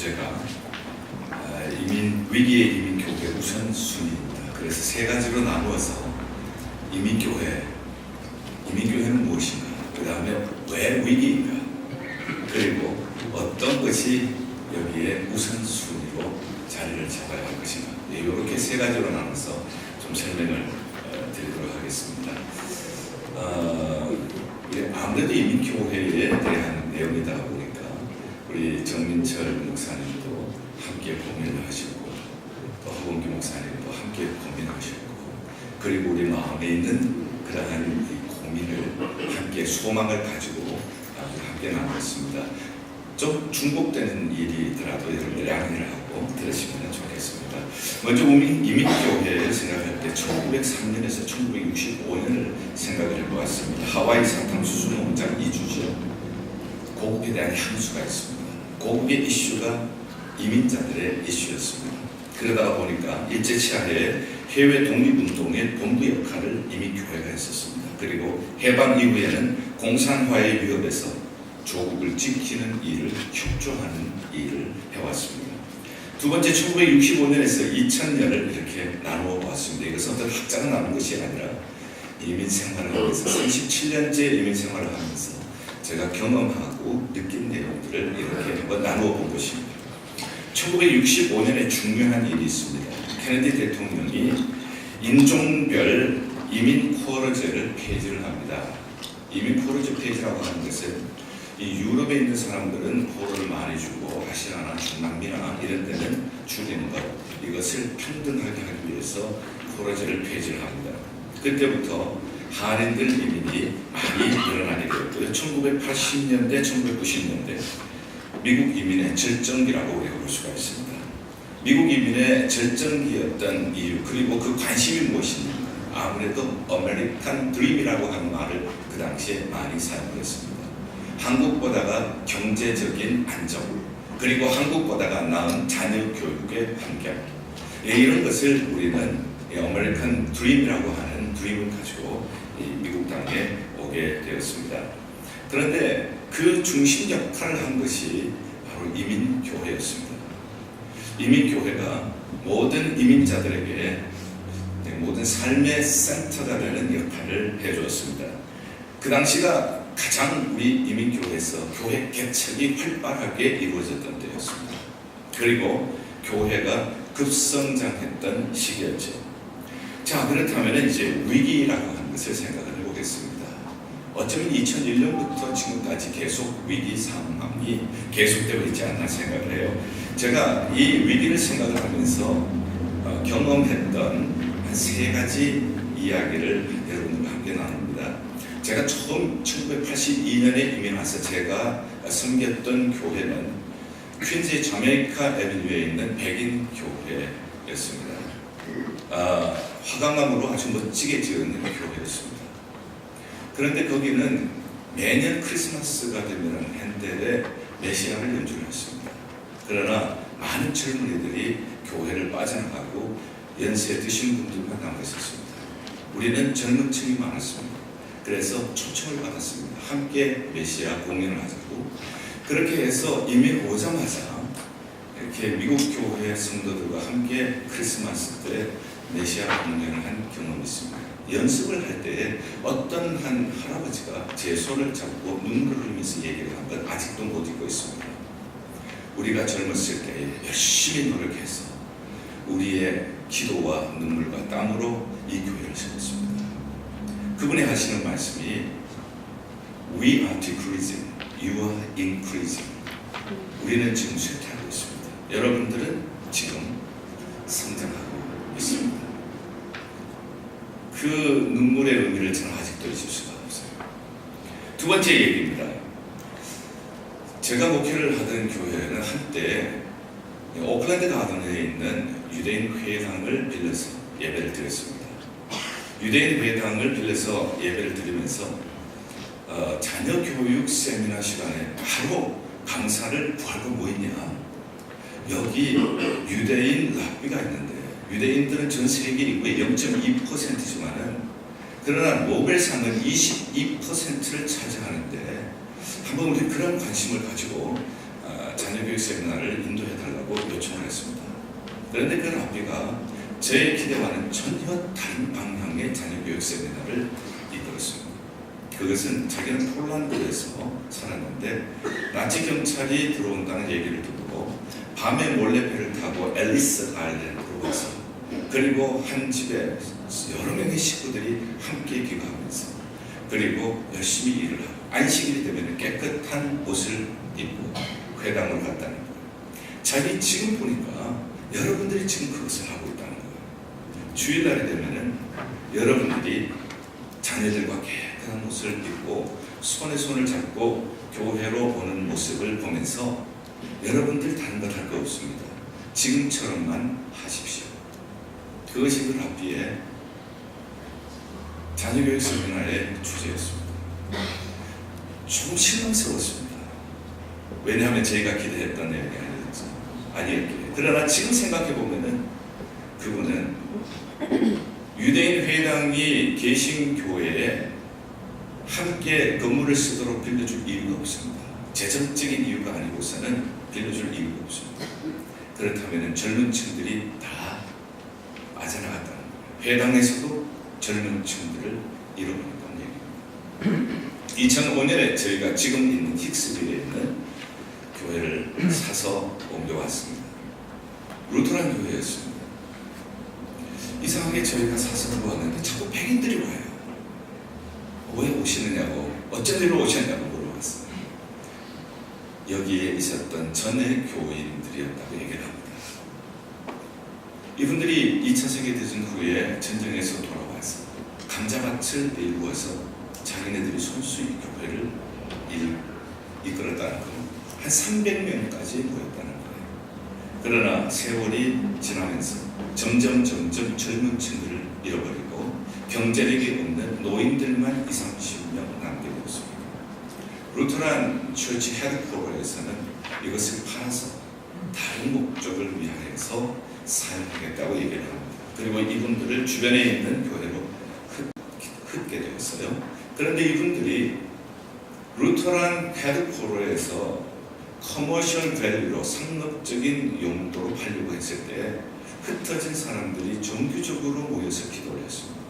주제가 위기의 이민교회 우선순위입니다. 그래서 세 가지로 나누어서 이민교회는 무엇인가, 그 다음에 왜 위기인가, 그리고 어떤 것이 여기에 우선순위로 자리를 잡아야 할 것인가, 이렇게 세 가지로 나눠서 좀 설명을 드리도록 하겠습니다. 아무래도 이민교회에 대한 내용이다 보니까 우리 정민철 목사님도 함께 고민을 하시고, 또 허범기 목사님도 함께 고민하셨고, 그리고 우리 마음에 있는 그러한 이 고민을 함께 소망을 가지고 함께 나눴습니다. 좀 중복되는 일이더라도 여러분들 양해를 하고 들으시면 좋겠습니다. 먼저 이민교회를 생각할 때 1903년에서 1965년을 생각을 해보았습니다. 하와이 사탕수수 농장 이주죠. 고국에 대한 향수가 있습니다. 고국의 이슈가 이민자들의 이슈였습니다. 그러다 보니까 일제치하에 해외 독립운동의 본부 역할을 이민교회가 했었습니다. 그리고 해방 이후에는 공산화의 위협에서 조국을 지키는 일을, 협조하는 일을 해왔습니다. 두 번째, 1965년에서 2000년을 이렇게 나누어 보았습니다. 이것은 어떤 학자가 나눈 것이 아니라 이민 생활을 하면서 37년째 이민 생활을 하면서 제가 경험하고 느낀 내용들을 이렇게 한번 나누어 본 것입니다. 1965년에 중요한 일이 있습니다. 케네디 대통령이 인종별 이민 포로제를 폐지를 합니다. 이민 포로제 폐지라고 하는 것은 이 유럽에 있는 사람들은 포로를 많이 주고 아시아나 중남미나 이런 데는 줄이는 것, 이것을 평등하게 하기 위해서 포로제를 폐지를 합니다. 그때부터 한인들 이민이 많이 늘어나게 되었고요. 1980년대, 1990년대 미국 이민의 절정기라고 우리가 볼 수가 있습니다. 미국 이민의 절정기였던 이유, 그리고 그 관심이 무엇입니까? 아무래도 아메리칸 드림이라고 하는 말을 그 당시에 많이 사용했습니다. 한국보다가 경제적인 안정, 그리고 한국보다가 나은 자녀 교육의 환경, 이런 것을 우리는 아메리칸 드림이라고 하는 드림을 가지고 미국 땅에 오게 되었습니다. 그런데 그 중심 역할을 한 것이 바로 이민교회였습니다. 이민교회가 모든 이민자들에게 모든 삶의 센터가 되는 역할을 해주었습니다. 그 당시가 가장 우리 이민교회에서 교회 개척이 활발하게 이루어졌던 때였습니다. 그리고 교회가 급성장했던 시기였죠. 자, 그렇다면 이제 위기라고 하는 것을 생각을 해보겠습니다. 어쩌면 2001년부터 지금까지 계속 위기 상황이 계속되고 있지 않나 생각을 해요. 제가 이 위기를 생각을 하면서 경험했던 한 세 가지 이야기를 여러분들과 함께 나눕니다. 제가 처음 1982년에 이민 와서 제가 섬겼던 교회는 퀸즈의 자메이카 애비뉴에 있는 백인 교회였습니다. 화강암으로 아주 멋지게 지은 교회였습니다. 그런데 거기는 매년 크리스마스가 되면 핸델의 메시아를 연주를 했습니다. 그러나 많은 젊은이들이 교회를 빠져나가고 연세 드신 분들만 남아 있었습니다. 우리는 젊은 층이 많았습니다. 그래서 초청을 받았습니다. 함께 메시아 공연을 하자고. 그렇게 해서 이민 오자마자 이렇게 미국 교회 성도들과 함께 크리스마스 때 메시아 공연을 한 경험이 있습니다. 연습을 할 때 어떤 한 할아버지가 제 손을 잡고 눈물을 흘리면서 얘기를 한 건 아직도 못 잊고 있습니다. 우리가 젊었을 때 열심히 노력해서 우리의 기도와 눈물과 땀으로 이 교회를 세웠습니다. 그분이 하시는 말씀이 We are decreasing, you are increasing. 우리는 지금 쇠퇴하고 있습니다. 여러분들은 지금 성장하고 있습니다. 그 눈물의 의미를 저는 아직도 잊을 수가 없어요. 두 번째 얘기입니다. 제가 목회를 하던 교회는 한때 오클랜드 가든에 있는 유대인 회당을 빌려서 예배를 드렸습니다. 유대인 회당을 빌려서 예배를 드리면서 자녀 교육 세미나 시간에 바로 강사를 구하고 뭐 있냐, 여기 유대인 랍비가 있는데, 유대인들은 전 세계 인구의 0.2%지만은 그러나 노벨상은 22%를 차지하는데 한번 우리 그런 관심을 가지고 자녀 자녀교육 세미나를 인도해달라고 요청을 했습니다. 그런데 그 랍비가 저의 기대와는 전혀 다른 방향의 자녀교육 세미나를 이끌었습니다. 그것은 자기는 폴란드에서 살았는데 나치 경찰이 들어온다는 얘기를 듣고 밤에 몰래 배를 타고 앨리스 아일랜드로 가서 그리고 한 집에 여러 명의 식구들이 함께 기거하면서 그리고 열심히 일을 하고 안식일이 되면 깨끗한 옷을 입고 회당을 갔다는 거예요. 자기 지금 보니까 여러분들이 지금 그것을 하고 있다는 거예요. 주일날이 되면은 여러분들이 자녀들과 깨끗한 옷을 입고 손에 손을 잡고 교회로 오는 모습을 보면서 여러분들 다른 것 할 거 없습니다. 지금처럼만 하십시오. 그것이 그 랍비의 자녀교육 세미나의 주제였습니다. 조금 실망스러웠습니다. 왜냐하면 저희가 기대했던 내용이 아니었기에. 그러나 지금 생각해 보면은 그분은 유대인 회당이 개신교회에 함께 건물을 쓰도록 빌려줄 이유가 없습니다. 재정적인 이유가 아니고서는 빌려줄 이유가 없습니다. 그렇다면 젊은 층들이 다 빠져나갔다는 거예요. 회당에서도 젊은 층들을 잃어버렸다는 얘기입니다. 2005년에 저희가 지금 있는 힉스빌에 있는 교회를 사서 옮겨왔습니다. 루터란 교회였습니다. 이상하게 저희가 사서 들어왔는데 자꾸 백인들이 와요. 왜 오시느냐고, 어쩐 일로 오셨냐고 물어봤어요. 여기에 있었던 전의 교인들이었다고 얘기를 합니다. 이분들이 2차 세계대전 후에 전쟁에서 돌아와서 감자밭을 일구어서 자기네들이 손수의 교회를 이끌었다는 거. 한 300명까지 모였다는 거예요. 그러나 세월이 지나면서 점점 젊은 층들을 잃어버리고 경제력이 없는 노인들만 20-30명 남겨놓습니다. 루터란 처치 헤드쿼터에서는 이것을 팔아서 다른 목적을 위하여서 사용하겠다고 얘기를 합니다. 그리고 이분들을 주변에 있는 교회로 흩게 되었어요. 그런데 이분들이 루터란 헤드쿼터에서 커머셜 밸류로 상업적인 용도로 팔려고 했을 때 흩어진 사람들이 정규적으로 모여서 기도를 했습니다.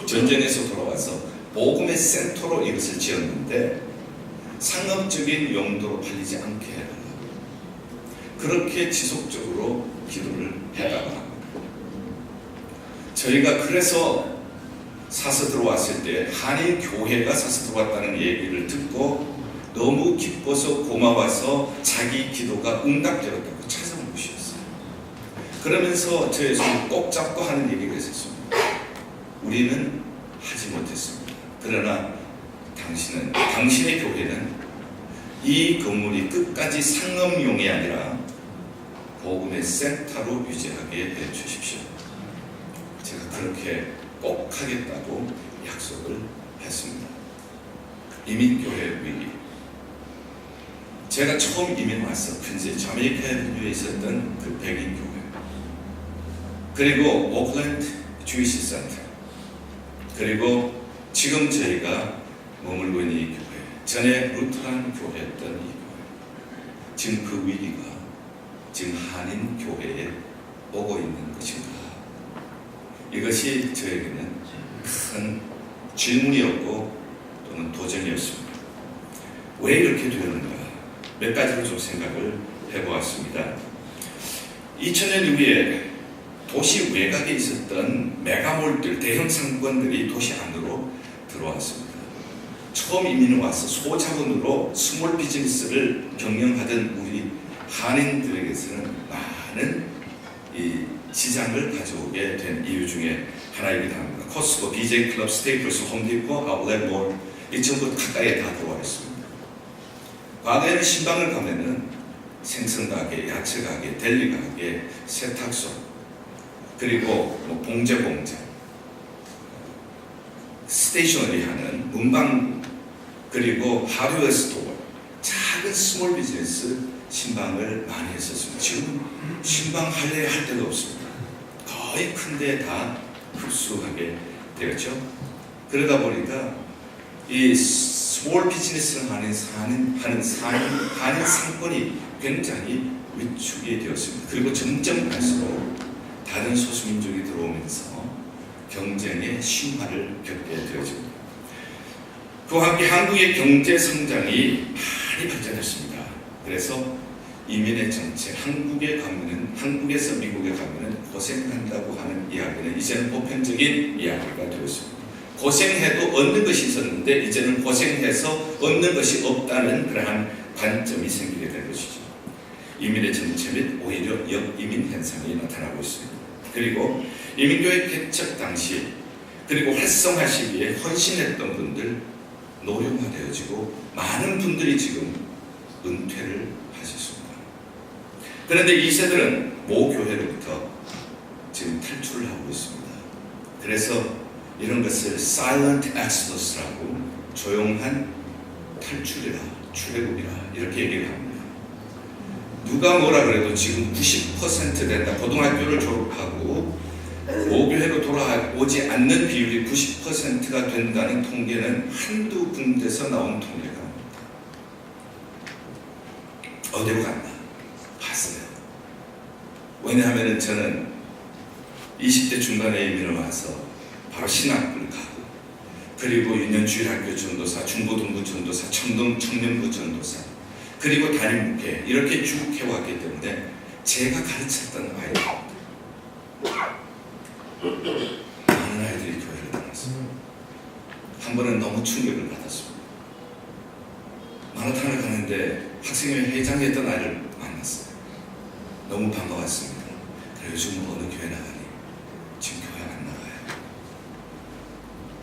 전쟁에서 돌아와서 복음의 센터로 이것을 지었는데 상업적인 용도로 팔리지 않게 해달라고 그렇게 지속적으로 기도를 해달라고 저희가 그래서 사서 들어왔을 때 한인 교회가 사서 들어왔다는 얘기를 듣고 너무 기뻐서 고마워서 자기 기도가 응답되었다고 찾아온 것이었어요. 그러면서 저의 손을 꼭 잡고 하는 얘기가 있었습니다. 우리는 하지 못했습니다. 그러나 당신의 교회는 이 건물이 끝까지 상업용이 아니라 복음의 센터로 유지하게 해주십시오. 제가 그렇게 꼭 하겠다고 약속을 했습니다. 이민교회 위기. 제가 처음 이민 와서 근처 자메이카에 있었던 그 백인 교회, 그리고 오클랜드 주이시 센터, 그리고 지금 저희가 머물고 있는 이 교회, 전에 루터란 교회였던 이 교회, 지금 그 위기가 지금 한인 교회에 오고 있는 것인가? 이것이 저에게는 큰 질문이었고 또는 도전이었습니다. 왜 이렇게 되었는가? 몇 가지로 좀 생각을 해보았습니다. 2000년 이후에 도시 외곽에 있었던 메가몰들, 대형 상권들이 도시 안으로 들어왔습니다. 처음 이민을 와서 소자본으로 스몰 비즈니스를 경영하던 우리 한인들에게서는 많은 이 시장을 가져오게 된 이유 중에 하나이기도 합니다. 코스코, BJ 클럽, 스테이플스, 홈디포, 아울렛 몰, 이 전부 가까이에 다 들어와 있습니다. 과거에는 신방을 가면은 생선가게, 야채가게, 델리가게, 세탁소, 그리고 봉제, 스테이셔너리 하는 문방, 그리고 하드웨어 스토어, 작은 스몰 비즈니스 신방을 많이 했었습니다. 지금 신방 할 데가 없습니다. 거의 큰데 다 흡수하게 되었죠. 그러다 보니까 이 스몰 비즈니스를 하는 상권이 굉장히 위축이 되었습니다. 그리고 점점 갈수록 다른 소수민족이 들어오면서 경쟁의 심화를 겪게 되어집니다. 그와 함께 한국의 경제 성장이 많이 발전했습니다. 그래서 이민의 정책, 한국에서 미국에 가면은 고생한다고 하는 이야기는 이제는 보편적인 이야기가 되었습니다. 고생해도 얻는 것이 있었는데 이제는 고생해서 얻는 것이 없다는 그러한 관점이 생기게 된 것이죠. 이민의 정책 및 오히려 역이민 현상이 나타나고 있습니다. 그리고 이민교회 개척 당시 그리고 활성화 시기에 헌신했던 분들 노령화되어지고 많은 분들이 지금 은퇴를 하셨습니다. 그런데 이 세들은 모 교회로부터 지금 탈출을 하고 있습니다. 그래서 이런 것을 silent exodus라고 조용한 탈출이라 출애굽이라 이렇게 얘기를 합니다. 누가 뭐라 그래도 지금 90% 된다. 고등학교를 졸업하고 모교회로 돌아오지 않는 비율이 90%가 된다는 통계는 한두 군데서 나온 통계가 아닙니다. 어디로 갔나? 봤어요. 왜냐하면 저는 20대 중반에 이민을 와서 바로 신학부를 가고 그리고 유년주일학교 전도사, 중고등부 전도사, 청년부 전도사 그리고 담임목회 이렇게 쭉 해왔기 때문에 제가 가르쳤던 아이들 많은 아이들이 교회를 다녔습니다. 한 번은 너무 충격을 받았습니다. 마라탕을 가는데 학생회 회장이었던 아이를 만났어요. 너무 반가웠습니다. 그래 요즘 어느 교회 나가니? 지금 교회 안 나가요.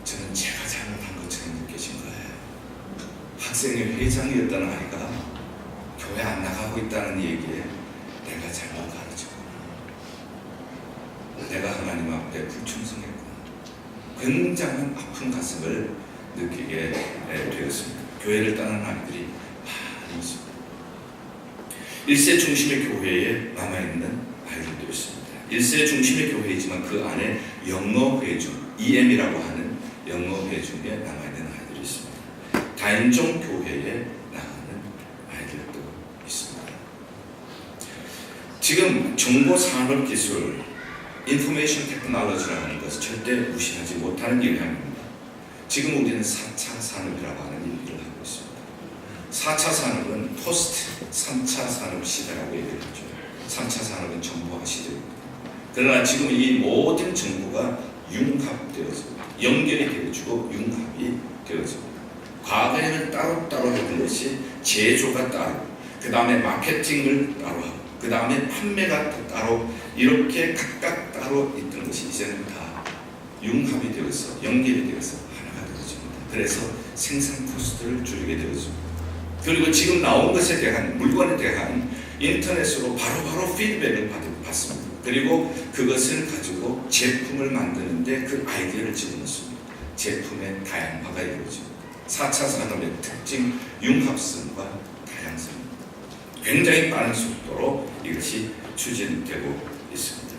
저는 제가 잘못한 것처럼 느껴진 거예요. 학생회 회장이었던 아이가 교회 안 나가고 있다는 얘기에 내가 잘못 가르쳤구나. 내가 하나님 앞에 불충성했구나. 굉장한 아픈 가슴을 느끼게 되었습니다. 교회를 떠나는 아이들이 많이 있습니다. 1세 중심의 교회에 남아있는 아이들도 있습니다. 1세 중심의 교회이지만 그 안에 영어 회중, EM이라고 하는 영어 회중에 남아있는 아이들이 있습니다. 다인종 교회에 나가는 아이들도 있습니다. 지금 정보산업기술, 인포메이션 테크놀로지라는 것을 절대 무시하지 못하는 영향입니다. 지금 우리는 4차 산업이라고 하는 얘기를 하고 있습니다. 4차 산업은 포스트 3차 산업 시대라고 얘기를 하죠. 3차 산업은 정보화 시대입니다. 그러나 지금 이 모든 정보가 융합되어집니다. 연결이 되어지고 융합이 되어집니다. 과거에는 따로따로 하던 것이 제조가 따로, 그 다음에 마케팅을 따로 하고, 그 다음에 판매가 따로 이렇게 각각 따로 있던 것이 이제는 다 융합이 되어서 연결이 되어서 하나가 되어집니다. 그래서 생산 코스트를 줄이게 되어집니다. 그리고 지금 나온 것에 대한 물건에 대한 인터넷으로 바로바로 피드백을 받습니다. 그리고 그것을 가지고 제품을 만드는데 그 아이디어를 집어넣습니다. 제품의 다양화가 이루어집니다. 4차 산업의 특징, 융합성과 다양성입니다. 굉장히 빠른 속도로 이것이 추진되고 있습니다.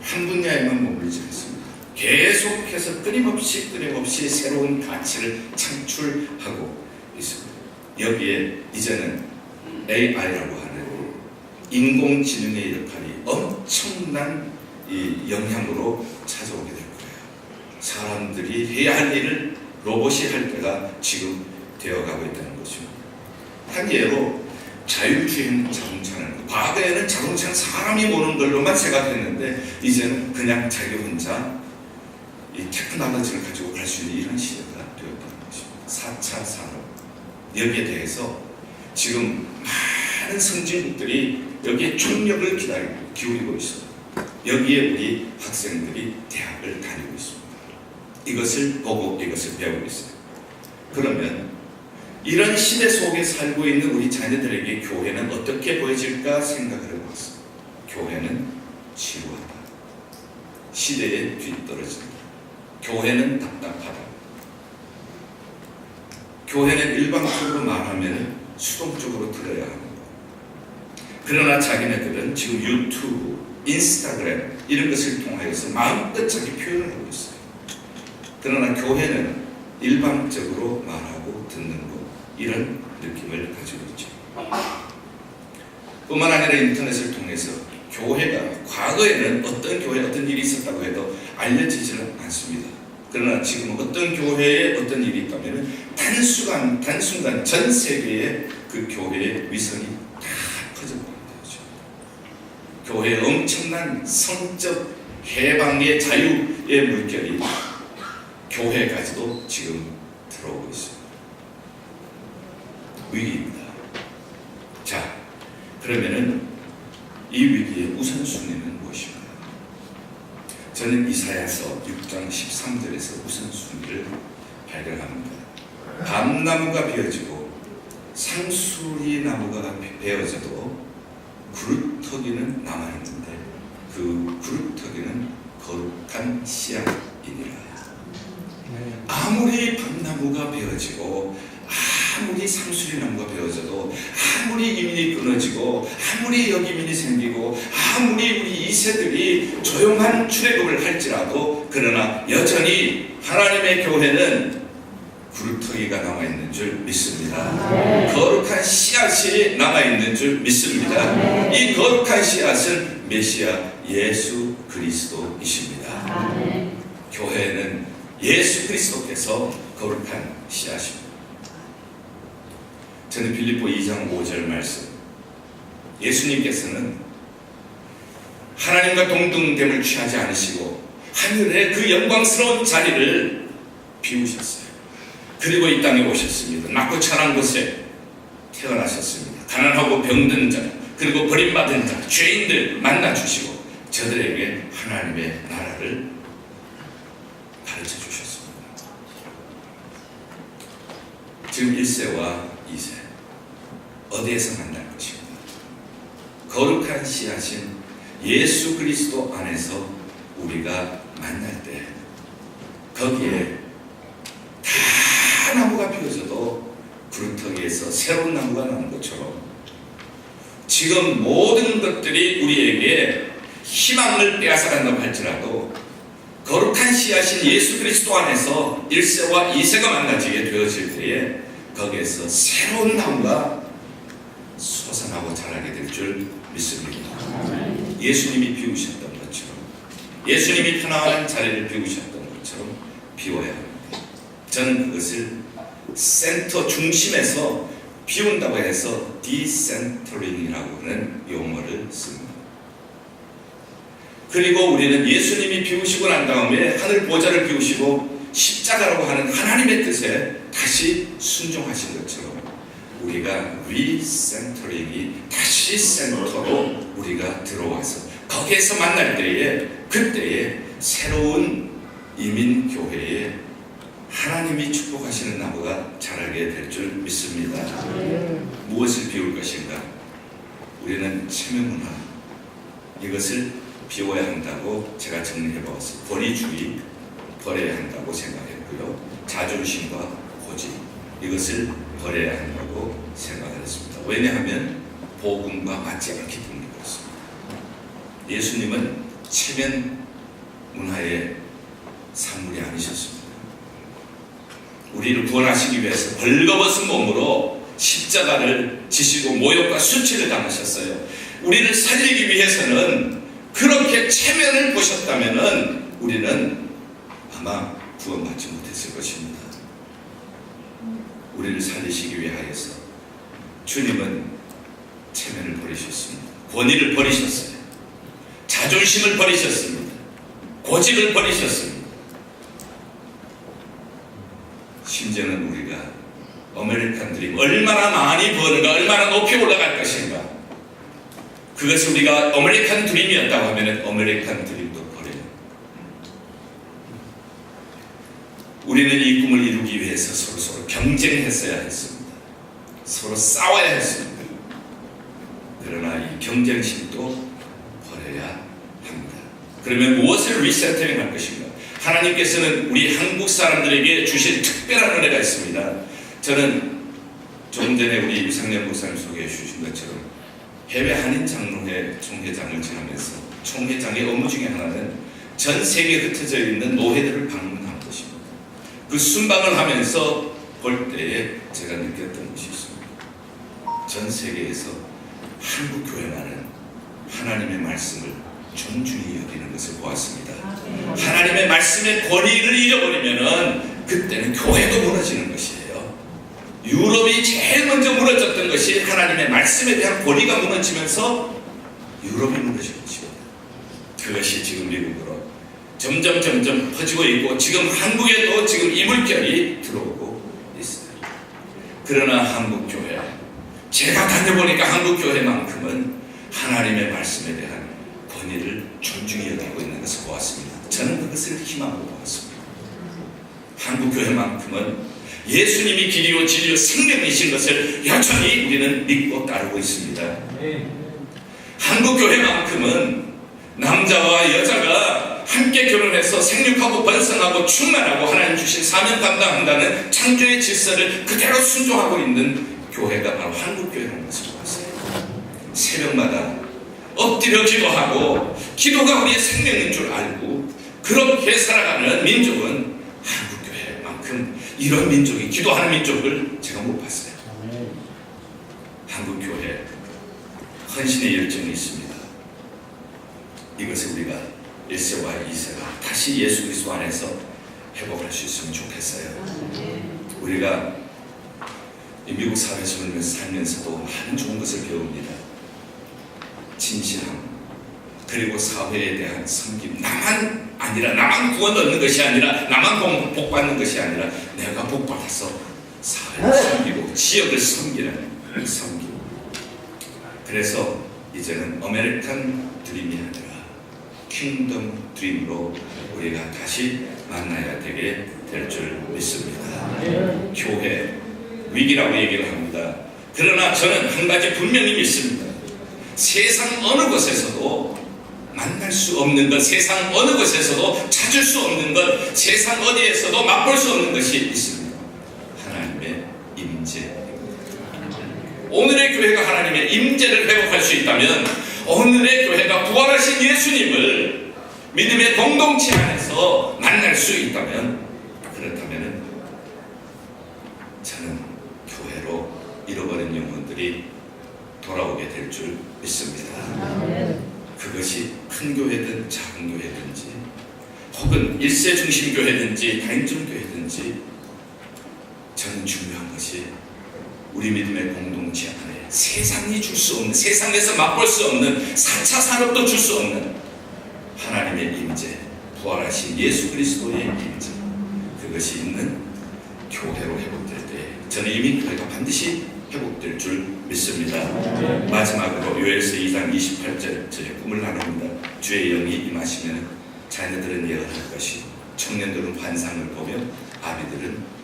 한 분야에만 머물지 않습니다. 계속해서 끊임없이 새로운 가치를 창출하고 있습니다. 여기에 이제는 AI라고 하는 인공지능의 역할이 엄청난 이 영향으로 찾아오게 될 거예요. 사람들이 해야 할 일을 로봇이 할 때가 지금 되어가고 있다는 것입니다. 한 예로 자율주행 자동차는 과거에는 자동차는 사람이 모는 걸로만 생각했는데 이제는 그냥 자기 혼자 이 테크놀로지를 가지고 갈 수 있는 이런 시대가 되었다는 것입니다. 4차 산업 여기에 대해서 지금 많은 선진국들이 여기에 총력을 기울이고 있습니다. 여기에 우리 학생들이 대학을 다니고 있습니다. 이것을 보고 이것을 배우고 있어요. 그러면 이런 시대 속에 살고 있는 우리 자녀들에게 교회는 어떻게 보여질까 생각을 해봤습니다. 교회는 지루하다. 시대에 뒤떨어진다. 교회는 답답하다. 교회는 일방적으로 말하면 수동적으로 들어야 합니다. 그러나 자기네들은 지금 유튜브, 인스타그램 이런 것을 통하여서 마음껏 자기 표현을 하고 있어요. 그러나 교회는 일방적으로 말하고 듣는 것, 이런 느낌을 가지고 있죠. 뿐만 아니라 인터넷을 통해서 교회가 과거에는 어떤 교회에 어떤 일이 있었다고 해도 알려지지는 않습니다. 그러나 지금 어떤 교회에 어떤 일이 있다면 단순간 전 세계에 그 교회의 위선이 다 퍼져버린다. 교회의 엄청난 성적 해방의 자유의 물결이 교회까지도 지금 들어오고 있습니다. 위기입니다. 자, 그러면은 이 위기의 우선순위는 무엇인가? 저는 이사야서 6장 13절에서 우선순위를 발견합니다. 밤나무가 베어지고 상수리나무가 베어져도 구루터기는 남아있는데 그 구루터기는 거룩한 씨앗이니라. 아무리 밤나무가 베어지고 아무리 상수리나무가 베어져도 아무리 이민이 끊어지고 아무리 여기민이 생기고 아무리 우리 이세들이 조용한 출애굽을 할지라도 그러나 여전히 하나님의 교회는 구루터기가 남아있는 줄 믿습니다. 거룩한 씨앗이 남아있는 줄 믿습니다. 이 거룩한 씨앗은 메시아 예수 그리스도이십니다. 교회는 예수 그리스도께서 거룩한 씨앗입니다. 저는 빌립보 2장 5절 말씀, 예수님께서는 하나님과 동등됨을 취하지 않으시고 하늘의 그 영광스러운 자리를 비우셨어요. 그리고 이 땅에 오셨습니다. 낮고 찬한 곳에 태어나셨습니다. 가난하고 병든 자, 그리고 버림받은 자, 죄인들 만나주시고 저들에게 하나님의 나라를 가르쳐 주셨습니다. 지금 1세와 2세 어디에서 만날 것입니다. 거룩한 씨앗인 예수 그리스도 안에서 우리가 만날 때 거기에 다 나무가 피어져도 구루터기에서 새로운 나무가 나는 것처럼 지금 모든 것들이 우리에게 희망을 빼앗아간다고 할지라도 거룩한 씨앗인 예수 그리스도 안에서 1세와 2세가 만나지게 되어질 때에 거기에서 새로운 나무가 솟아나고 자라게 될 줄 믿습니다. 예수님이 비우셨던 것처럼, 예수님이 편안한 자리를 비우셨던 것처럼 비워야 합니다. 저는 그것을 센터 중심에서 비운다고 해서 디센터링이라고 하는 용어를 씁니다. 그리고 우리는 예수님이 비우시고 난 다음에 하늘 보좌를 비우시고 십자가라고 하는 하나님의 뜻에 다시 순종하신 것처럼 우리가 리센터링이 다시 센터로 우리가 들어와서 거기에서 만날 때에 그때에 새로운 이민교회에 하나님이 축복하시는 나무가 자라게 될 줄 믿습니다. 무엇을 비울 것인가? 우리는 체면문화, 이것을 비워야 한다고 제가 정리해 보았어요. 권위주의 버려야 한다고 생각했고요. 자존심과 고집, 이것을 버려야 한다고 생각했습니다. 왜냐하면 복음과 맞지 않기 때문인 것입니다. 예수님은 체면 문화의 산물이 아니셨습니다. 우리를 구원하시기 위해서 벌거벗은 몸으로 십자가를 지시고 모욕과 수치를 당하셨어요. 우리를 살리기 위해서는 그렇게 체면을 보셨다면 우리는 아마 구원받지 못했을 것입니다. 우리를 살리시기 위하여서 주님은 체면을 버리셨습니다. 권위를 버리셨어요. 자존심을 버리셨습니다. 고집을 버리셨습니다. 심지어는 우리가 아메리칸 드림, 얼마나 많이 버는가, 얼마나 높이 올라갈 것인가, 그것이 우리가 아메리칸 드림이었다고 하면 아메리칸 드림도 버려요. 우리는 이 꿈을 이루기 위해서 서로 경쟁했어야 했습니다. 서로 싸워야 했습니다. 그러나 이 경쟁심도 버려야 합니다. 그러면 무엇을 리센터링 할 것인가? 하나님께서는 우리 한국 사람들에게 주신 특별한 은혜가 있습니다. 저는 조금 전에 우리 유상년 목사님 소개해 주신 것처럼 해외 한인 장로회 총회장을 지내면서 총회장의 업무 중에 하나는 전 세계에 흩어져 있는 노회들을 방문하는 것입니다. 그 순방을 하면서 볼 때에 제가 느꼈던 것이 있습니다. 전 세계에서 한국 교회만은 하나님의 말씀을 존중히 여기는 것을 보았습니다. 하나님의 말씀의 권위를 잃어버리면은 그때는 교회도 무너지는 것이에요. 유럽이 제일 먼저 무너졌던 것이 하나님의 말씀에 대한 권위가 무너지면서 유럽이 무너진 것입니다. 그것이 지금 미국으로 점점 퍼지고 있고 지금 한국에도 지금 이 물결이 들어오고 있어요. 그러나 한국 교회, 제가 다녀보니까 한국 교회만큼은 하나님의 말씀에 대한 권위를 존중히 여기고 있는 것을 보았습니다. 저는 그것을 희망으로 보았습니다. 한국 교회만큼은 예수님이 길이요 진리요 생명이신 것을 여전히 우리는 믿고 따르고 있습니다. 한국 교회만큼은 남자와 여자가 함께 결혼해서 생육하고 번성하고 충만하고 하나님 주신 사명 감당한다는 창조의 질서를 그대로 순종하고 있는 교회가 바로 한국 교회라는 것을 보았어요. 새벽마다 엎드려 기도하고 기도가 우리의 생명인 줄 알고 그렇게 살아가는 민족은 한국 교회만큼 이런 민족이 기도하는 민족을 제가 못 봤어요. 한국 교회 헌신의 열정이 있습니다. 이것을 우리가 1세와 2세가 다시 예수 그리스도 안에서 회복할 수 있으면 좋겠어요. 우리가 이 미국 사회에서 살면서도 많은 좋은 것을 배웁니다. 진실함, 그리고 사회에 대한 섬김. 나만 구원 얻는 것이 아니라, 나만 복받는 것이 아니라 내가 복받아서 사회를 섬기고 지역을 섬기는 섬김. 그래서 이제는 아메리칸 드림이 아니라 킹덤 드림으로 우리가 다시 만나야 되게 될 줄 믿습니다. 교회 위기라고 얘기를 합니다. 그러나 저는 한 가지 분명히 믿습니다. 세상 어느 곳에서도 만날 수 없는 것, 세상 어느 곳에서도 찾을 수 없는 것, 세상 어디에서도 맛볼 수 없는 것이 있습니다. 하나님의 임재. 오늘의 교회가 하나님의 임재를 회복할 수 있다면, 오늘의 교회가 부활하신 예수님을 믿음의 공동체 안에서 만날 수 있다면, 그렇다면 저는 교회로 잃어버린 영혼들이 돌아오게 될 줄 믿습니다. 그것이 큰 교회든 작은 교회든지 혹은 1세 중심 교회든지 다인종 교회든지, 저는 중요한 것이 우리 믿음의 공동체 안에 세상이 줄 수 없는, 세상에서 맛볼 수 없는, 4차 산업도 줄 수 없는 하나님의 임재, 부활하신 예수 그리스도의 임재, 그것이 있는 교회로 회복될 때 저는 이미 교회가 반드시 회복될 줄 믿습니다. 마지막으로 요엘서 2장 28절 저의 꿈을 나눕니다. 주의 영이 임하시면 자녀들은 예언할 것이고 청년들은 환상을 보며 아비들은